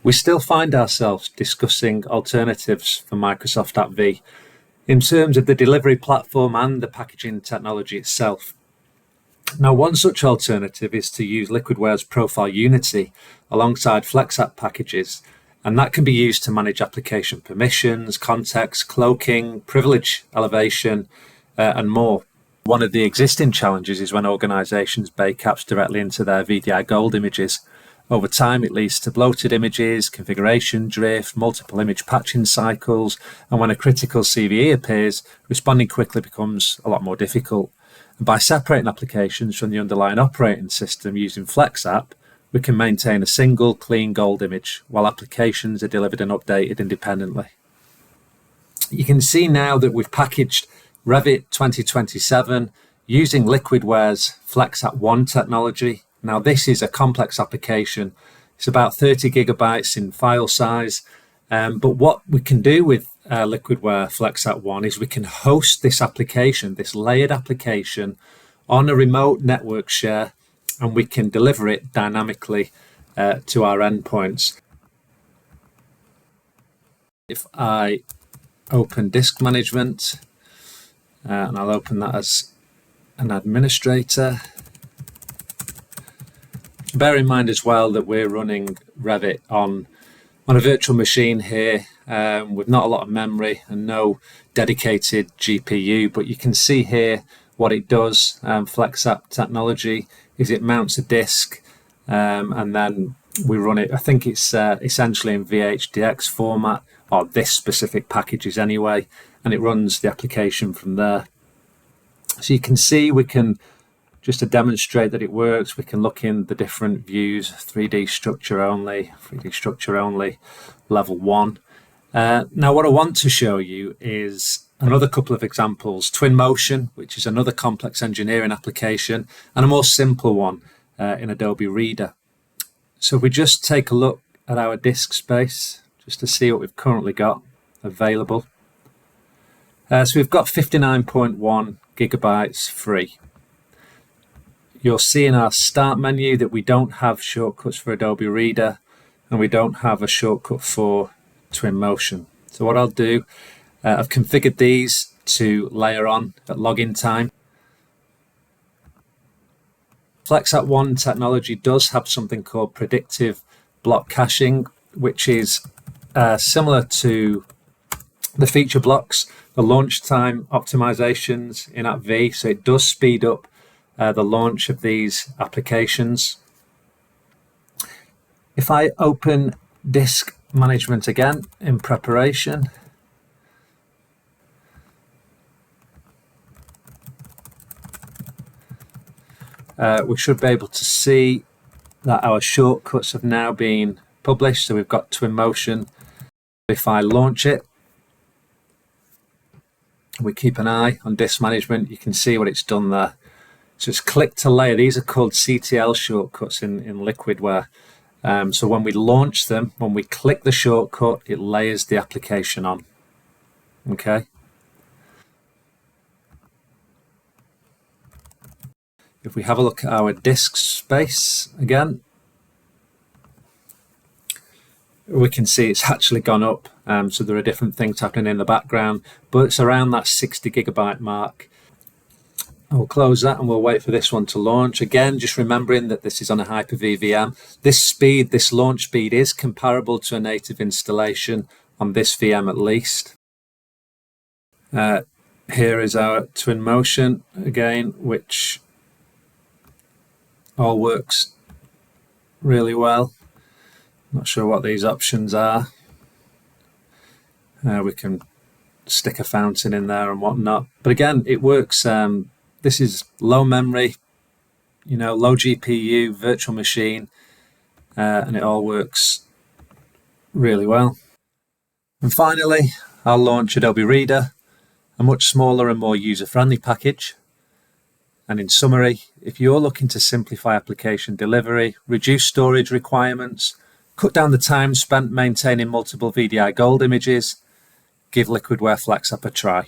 we still find ourselves discussing alternatives for Microsoft App V in terms of the delivery platform and the packaging technology itself. Now, one such alternative is to use Liquidware's Profile Unity alongside FlexApp packages, and that can be used to manage application permissions, context, cloaking, privilege elevation, and more. One of the existing challenges is when organizations bake apps directly into their VDI Gold images. Over time, it leads to bloated images, configuration drift, multiple image patching cycles, and when a critical CVE appears, responding quickly becomes a lot more difficult. And by separating applications from the underlying operating system using FlexApp, we can maintain a single clean gold image while applications are delivered and updated independently. You can see now that we've packaged Revit 2027 using Liquidware's FlexApp One technology. Now, this is a complex application. It's about 30 gigabytes in file size. But what we can do with Liquidware FlexApp One is we can host this application, this layered application, on a remote network share, and we can deliver it dynamically to our endpoints. If I open disk management, and I'll open that as an administrator. Bear in mind as well that we're running Revit on a virtual machine here with not a lot of memory and no dedicated GPU, but you can see here what it does. FlexApp technology is it mounts a disk and then we run it. I think it's essentially in VHDX format, or this specific packages anyway, and it runs the application from there. So you can see we can, just to demonstrate that it works, we can look in the different views, 3D structure only, level 1. Now what I want to show you is another couple of examples, Twinmotion, which is another complex engineering application, and a more simple one in Adobe Reader. So if we just take a look at our disk space, just to see what we've currently got available. So we've got 59.1 gigabytes free. You'll see in our start menu that we don't have shortcuts for Adobe Reader and we don't have a shortcut for Twinmotion. So what I'll do, I've configured these to layer on at login time. FlexApp One technology does have something called predictive block caching, which is similar to the feature blocks, the launch time optimizations in App V. So it does speed up the launch of these applications. If I open disk management again in preparation, we should be able to see that our shortcuts have now been published. So we've got Twinmotion. If I launch it, we keep an eye on disk management, you can see what it's done there. So it's click to layer. These are called CTL shortcuts in Liquidware. So when we launch them, when we click the shortcut, it layers the application on. Okay. If we have a look at our disk space again, we can see it's actually gone up. So there are different things happening in the background, but it's around that 60 gigabyte mark. I'll close that and we'll wait for this one to launch. Again, just remembering that this is on a Hyper-V VM. This speed, this launch speed is comparable to a native installation on this VM at least. Here is our Twinmotion again, which all works really well. Not sure what these options are. We can stick a fountain in there and whatnot. But again, it works. This is low memory, low GPU, virtual machine, and it all works really well. And finally, I'll launch Adobe Reader, a much smaller and more user-friendly package. And in summary, if you're looking to simplify application delivery, reduce storage requirements, cut down the time spent maintaining multiple VDI Gold images, give Liquidware FlexApp a try.